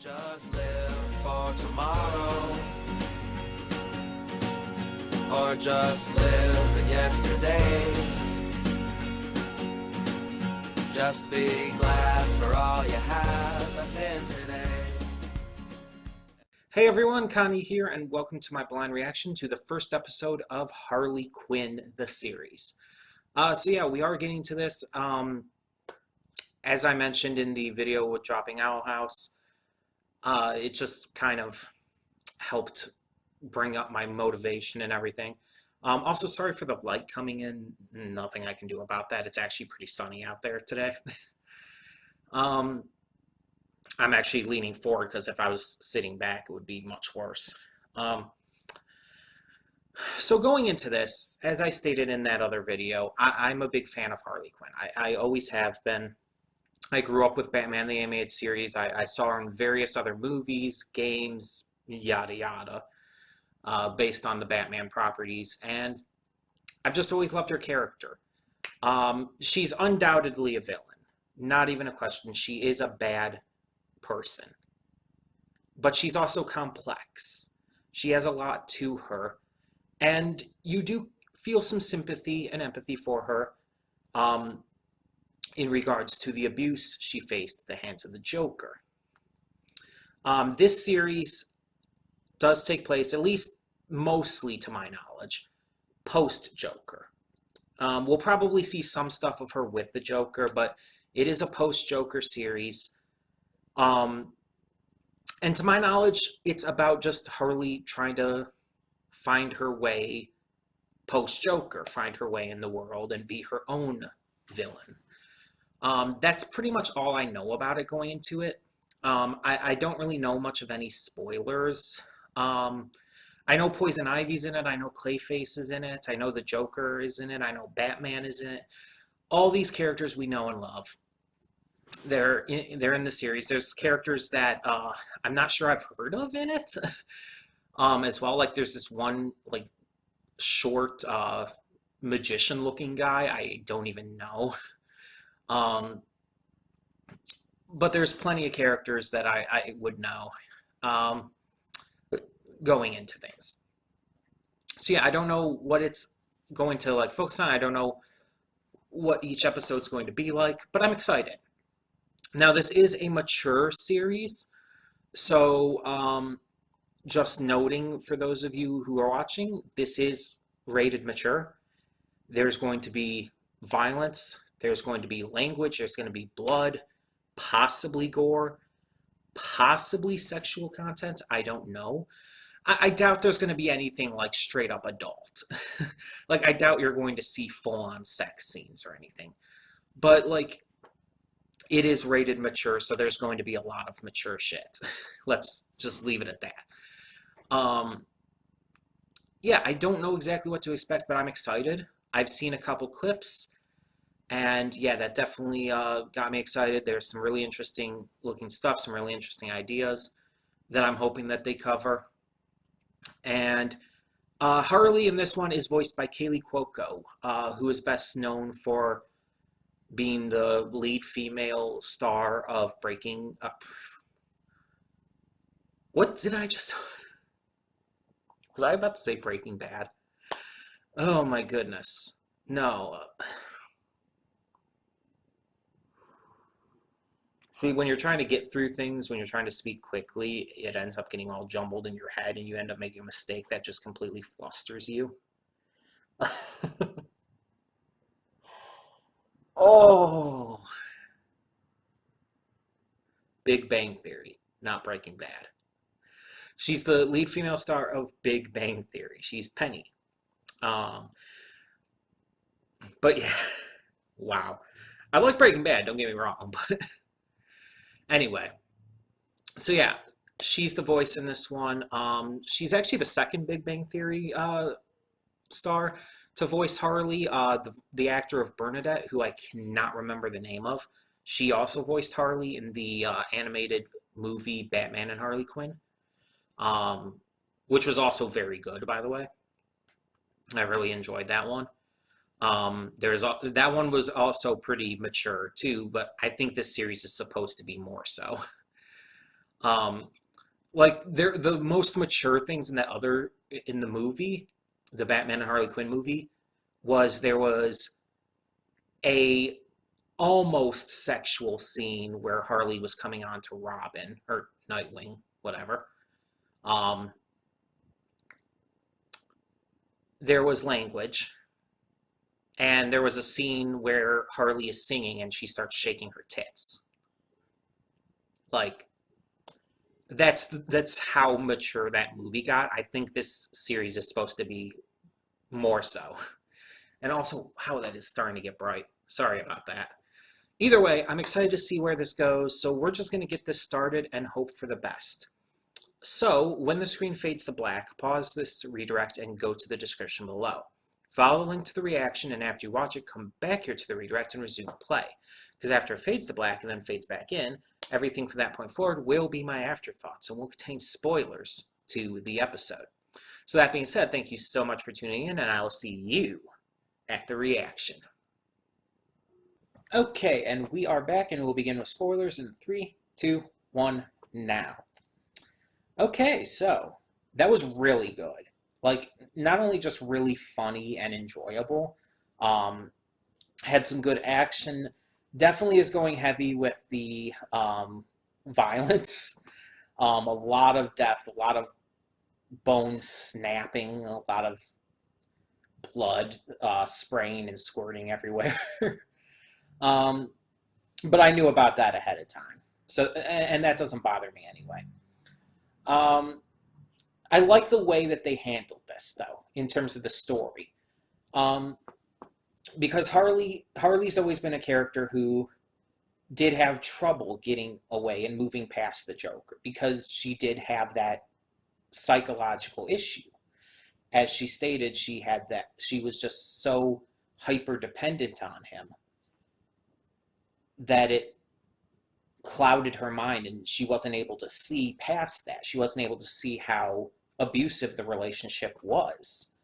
Don't just live for tomorrow, or just live in yesterday. Just be glad for all you have that's in today. Hey everyone, Connie here, and welcome to my blind reaction to the first episode of Harley Quinn, the series. We are getting to this. As I mentioned in the video with Dropping Owl House, it just kind of helped bring up my motivation and everything. Also, sorry for the light coming in. Nothing I can do about that. It's actually pretty sunny out there today. I'm actually leaning forward because if I was sitting back, it would be much worse. So going into this, as I stated in that other video, I'm a big fan of Harley Quinn. I always have been. I grew up with Batman the Animated Series. I saw her in various other movies, games, yada yada, based on the Batman properties, and I've just always loved her character. She's undoubtedly a villain. Not even a question. She is a bad person. But she's also complex. She has a lot to her. And you do feel some sympathy and empathy for her in regards to the abuse she faced at the hands of the Joker. This series does take place, at least mostly to my knowledge, post-Joker. We'll probably see some stuff of her with the Joker, but it is a post-Joker series. And to my knowledge, it's about just Harley trying to find her way post-Joker, find her way in the world and be her own villain. That's pretty much all I know about it going into it. I don't really know much of any spoilers. I know Poison Ivy's in it. I know Clayface is in it. I know the Joker is in it. I know Batman is in it. All these characters we know and love. They're in the series. There's characters that I'm not sure I've heard of in it as well. Like there's this one like short magician-looking guy. I don't even know. But there's plenty of characters that I would know going into things. So yeah, I don't know what it's going to like focus on. I don't know what each episode's going to be like, but I'm excited. Now this is a mature series, so just noting for those of you who are watching, this is rated mature. There's going to be violence. There's going to be language, there's going to be blood, possibly gore, possibly sexual content, I don't know. I doubt there's going to be anything like straight up adult. Like, I doubt you're going to see full-on sex scenes or anything. But, like, it is rated mature, so there's going to be a lot of mature shit. Let's just leave it at that. Yeah, I don't know exactly what to expect, but I'm excited. I've seen a couple clips. And yeah, that definitely got me excited. There's some really interesting looking stuff, some really interesting ideas that I'm hoping that they cover. And Harley in this one is voiced by Kaley Cuoco, who is best known for being the lead female star of Breaking Up. What did I just... Was I about to say Breaking Bad? Oh my goodness. No. See, when you're trying to get through things, when you're trying to speak quickly, it ends up getting all jumbled in your head and you end up making a mistake that just completely flusters you. Oh. Big Bang Theory, not Breaking Bad. She's the lead female star of Big Bang Theory. She's Penny. But yeah, wow. I like Breaking Bad, don't get me wrong, but... Anyway, so yeah, she's the voice in this one. She's actually the second Big Bang Theory star to voice Harley. The actor of Bernadette, who I cannot remember the name of, she also voiced Harley in the animated movie Batman and Harley Quinn, which was also very good, by the way. I really enjoyed that one. That one was also pretty mature too, but I think this series is supposed to be more so. Um, like they're the most mature things in the movie, the Batman and Harley Quinn movie, was there was a almost sexual scene where Harley was coming on to Robin or Nightwing, whatever. Um, there was language, and there was a scene where Harley is singing and she starts shaking her tits. Like that's how mature that movie got. I think this series is supposed to be more so. And also how that is starting to get bright. Sorry about that. Either way, I'm excited to see where this goes, so we're just going to get this started and hope for the best. So, when the screen fades to black, pause this redirect and go to the description below. Follow the link to the reaction, and after you watch it, come back here to the redirect and resume play. Because after it fades to black and then fades back in, everything from that point forward will be my afterthoughts and will contain spoilers to the episode. So that being said, thank you so much for tuning in, and I will see you at the reaction. Okay, and we are back, and we'll begin with spoilers in 3, 2, 1, now. Okay, so that was really good. Like, not only just really funny and enjoyable, had some good action. Definitely is going heavy with the violence. A lot of death, a lot of bones snapping, a lot of blood spraying and squirting everywhere. But I knew about that ahead of time. So, and that doesn't bother me anyway. I like the way that they handled this, though, in terms of the story. Because Harley's always been a character who did have trouble getting away and moving past the Joker, because she did have that psychological issue. As she stated, she was just so hyper dependent on him that it clouded her mind, and she wasn't able to see past that. She wasn't able to see how abusive the relationship was.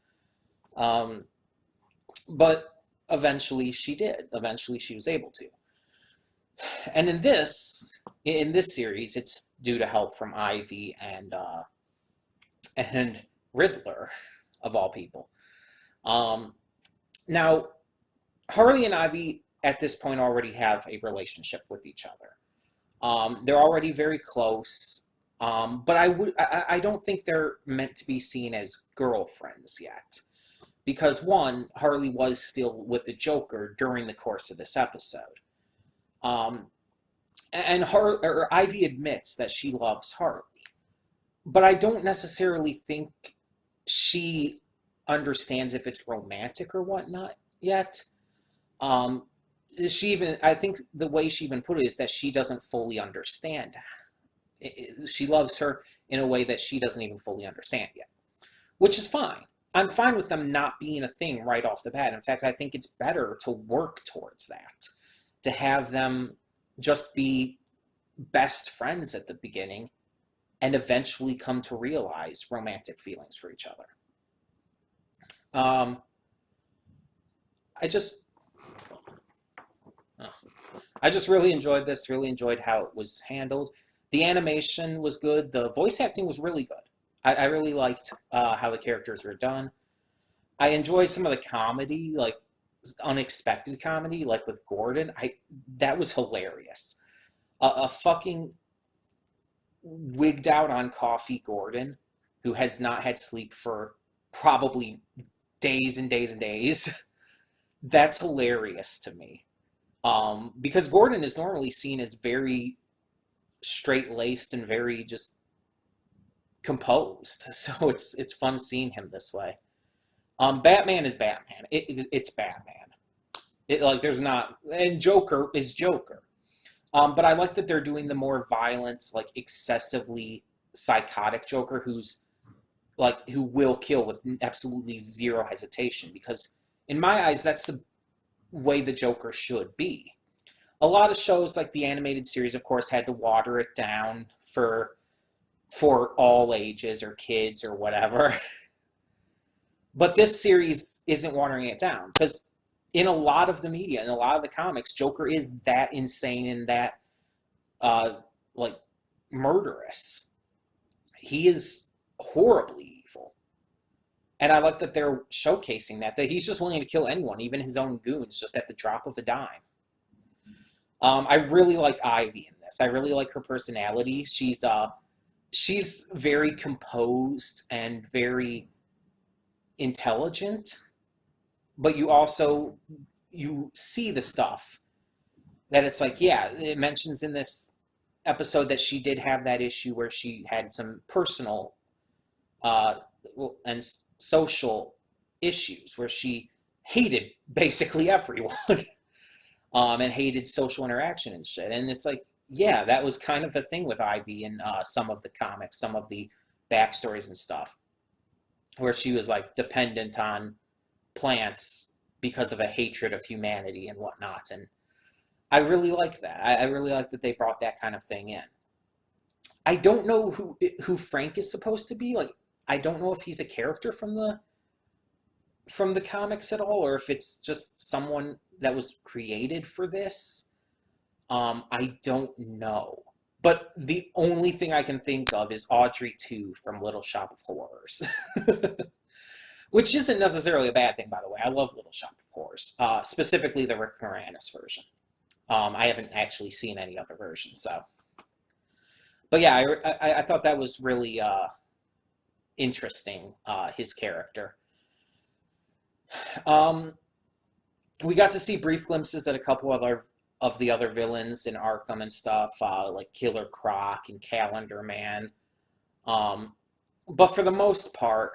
But eventually she did. Eventually she was able to. And in this series, it's due to help from Ivy and Riddler, of all people. Now, Harley and Ivy at this point already have a relationship with each other. They're already very close, but I don't think they're meant to be seen as girlfriends yet. Because one, Harley was still with the Joker during the course of this episode. And Ivy admits that she loves Harley. But I don't necessarily think she understands if it's romantic or whatnot yet. I think the way she even put it is that she doesn't fully understand. She loves her in a way that she doesn't even fully understand yet, which is fine. I'm fine with them not being a thing right off the bat. In fact, I think it's better to work towards that, to have them just be best friends at the beginning and eventually come to realize romantic feelings for each other. I just really enjoyed this, really enjoyed how it was handled. The animation was good. The voice acting was really good. I really liked how the characters were done. I enjoyed some of the comedy, like unexpected comedy, like with Gordon. That was hilarious. A fucking wigged out on coffee Gordon, who has not had sleep for probably days and days and days. That's hilarious to me. Because Gordon is normally seen as very straight-laced and very just composed, so it's fun seeing him this way. Batman is Batman. It's Batman. There's not, and Joker is Joker. But I like that they're doing the more violent, like excessively psychotic Joker, who will kill with absolutely zero hesitation. Because in my eyes, that's the way the Joker should be. A lot of shows, like the animated series, of course, had to water it down for all ages or kids or whatever. But this series isn't watering it down, because in a lot of the media, in a lot of the comics, Joker is that insane and that murderous. He is horribly evil. And I like that they're showcasing that he's just willing to kill anyone, even his own goons, just at the drop of a dime. I really like Ivy in this. I really like her personality. She's very composed and very intelligent, but you see the stuff that it's like, yeah, it mentions in this episode that she did have that issue where she had some personal and social issues where she hated basically everyone. And hated social interaction and shit. And it's like, yeah, that was kind of a thing with Ivy in some of the comics, some of the backstories and stuff, where she was like dependent on plants because of a hatred of humanity and whatnot. And I really like that. I really like that they brought that kind of thing in. I don't know who Frank is supposed to be. Like, I don't know if he's a character from the comics at all, or if it's just someone that was created for this. I don't know. But the only thing I can think of is Audrey 2 from Little Shop of Horrors. Which isn't necessarily a bad thing, by the way. I love Little Shop of Horrors. Specifically the Rick Moranis version. I haven't actually seen any other version, so. But yeah, I thought that was really interesting, his character. We got to see brief glimpses at a couple of the other villains in Arkham and stuff, like Killer Croc and Calendar Man. But for the most part,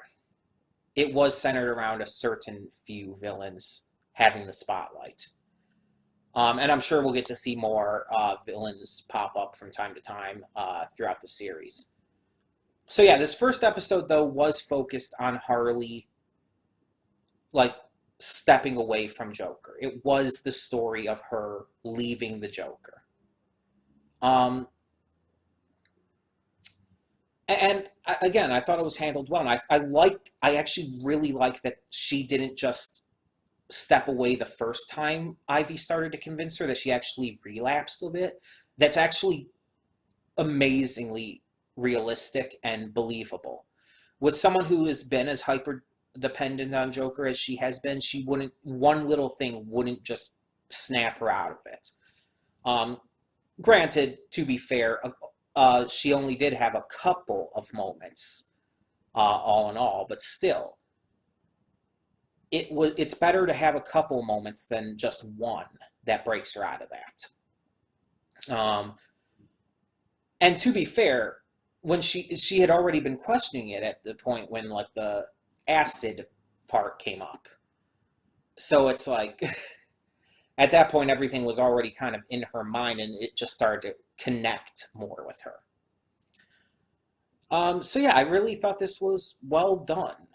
it was centered around a certain few villains having the spotlight. And I'm sure we'll get to see more villains pop up from time to time throughout the series. So yeah, this first episode, though, was focused on Harley, like, stepping away from Joker. It was the story of her leaving the Joker. And again, I thought it was handled well. And I actually really like that she didn't just step away the first time Ivy started to convince her, that she actually relapsed a bit. That's actually amazingly realistic and believable. With someone who has been as hyper dependent on Joker as she has been, one little thing wouldn't just snap her out of it. Granted, to be fair, she only did have a couple of moments, all in all, but still, it's better to have a couple moments than just one that breaks her out of that. And to be fair, when she had already been questioning it at the point when, like, the acid part came up. So it's like, at that point, everything was already kind of in her mind, and it just started to connect more with her. So yeah, I really thought this was well done.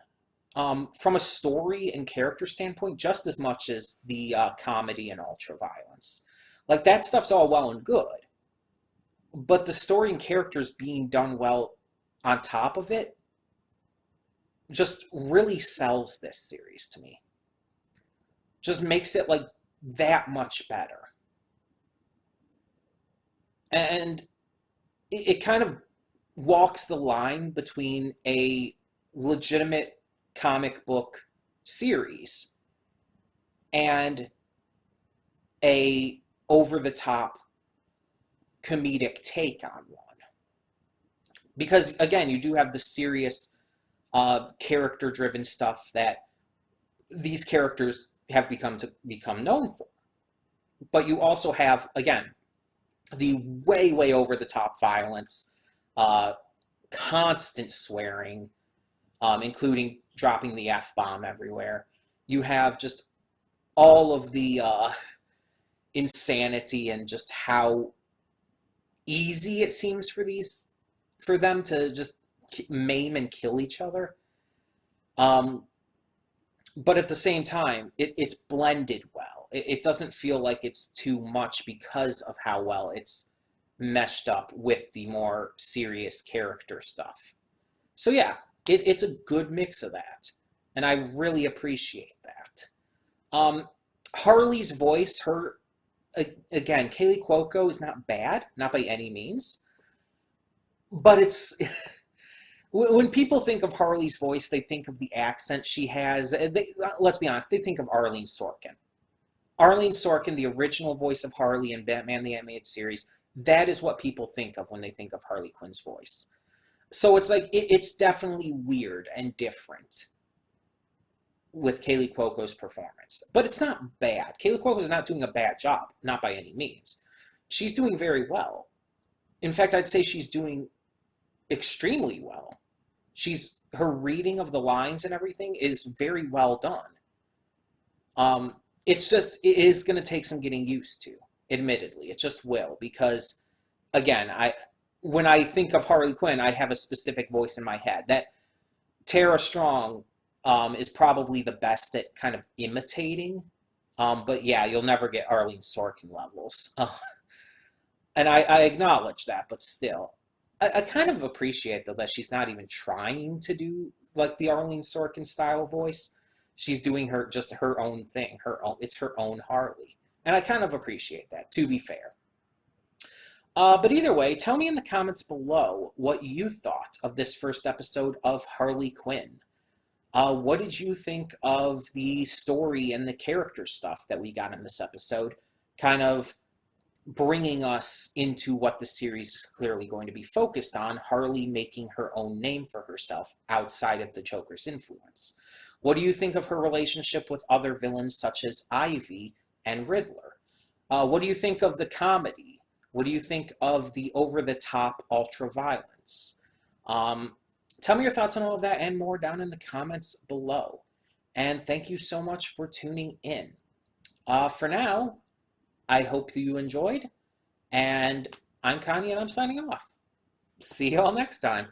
From a story and character standpoint, just as much as the comedy and ultraviolence. Like, that stuff's all well and good. But the story and characters being done well on top of it just really sells this series to me. Just makes it, like, that much better. And it kind of walks the line between a legitimate comic book series and a over-the-top comedic take on one. Because, again, you do have the serious character-driven stuff that these characters have become known for. But you also have, again, the way, way over-the-top violence, constant swearing, including dropping the F-bomb everywhere. You have just all of the insanity and just how easy it seems for them to just maim and kill each other. But at the same time, it's blended well. It doesn't feel like it's too much because of how well it's meshed up with the more serious character stuff. So yeah, it's a good mix of that, and I really appreciate that. Harley's voice, again, Kaylee Cuoco is not bad, not by any means. but it's when people think of Harley's voice, they think of the accent she has. Let's be honest, they think of Arlene Sorkin. Arlene Sorkin, the original voice of Harley in Batman the Animated Series, that is what people think of when they think of Harley Quinn's voice. So it's like, it's definitely weird and different with Kaley Cuoco's performance. But it's not bad. Kaley Cuoco is not doing a bad job, not by any means. She's doing very well. In fact, I'd say she's doing extremely well. Her reading of the lines and everything is very well done. It's just, it is going to take some getting used to, admittedly. It just will, because, again, when I think of Harley Quinn, I have a specific voice in my head. That Tara Strong is probably the best at kind of imitating. But yeah, you'll never get Arlene Sorkin levels. And I acknowledge that, but still. I kind of appreciate, though, that she's not even trying to do, like, the Arlene Sorkin style voice. She's doing just her own thing. It's her own Harley. And I kind of appreciate that, to be fair. But either way, tell me in the comments below what you thought of this first episode of Harley Quinn. What did you think of the story and the character stuff that we got in this episode? Kind of bringing us into what the series is clearly going to be focused on, Harley making her own name for herself outside of the Joker's influence. What do you think of her relationship with other villains such as Ivy and Riddler? What do you think of the comedy? What do you think of the over-the-top ultra-violence? Tell me your thoughts on all of that and more down in the comments below. And thank you so much for tuning in. For now, I hope that you enjoyed, and I'm Connie and I'm signing off. See you all next time.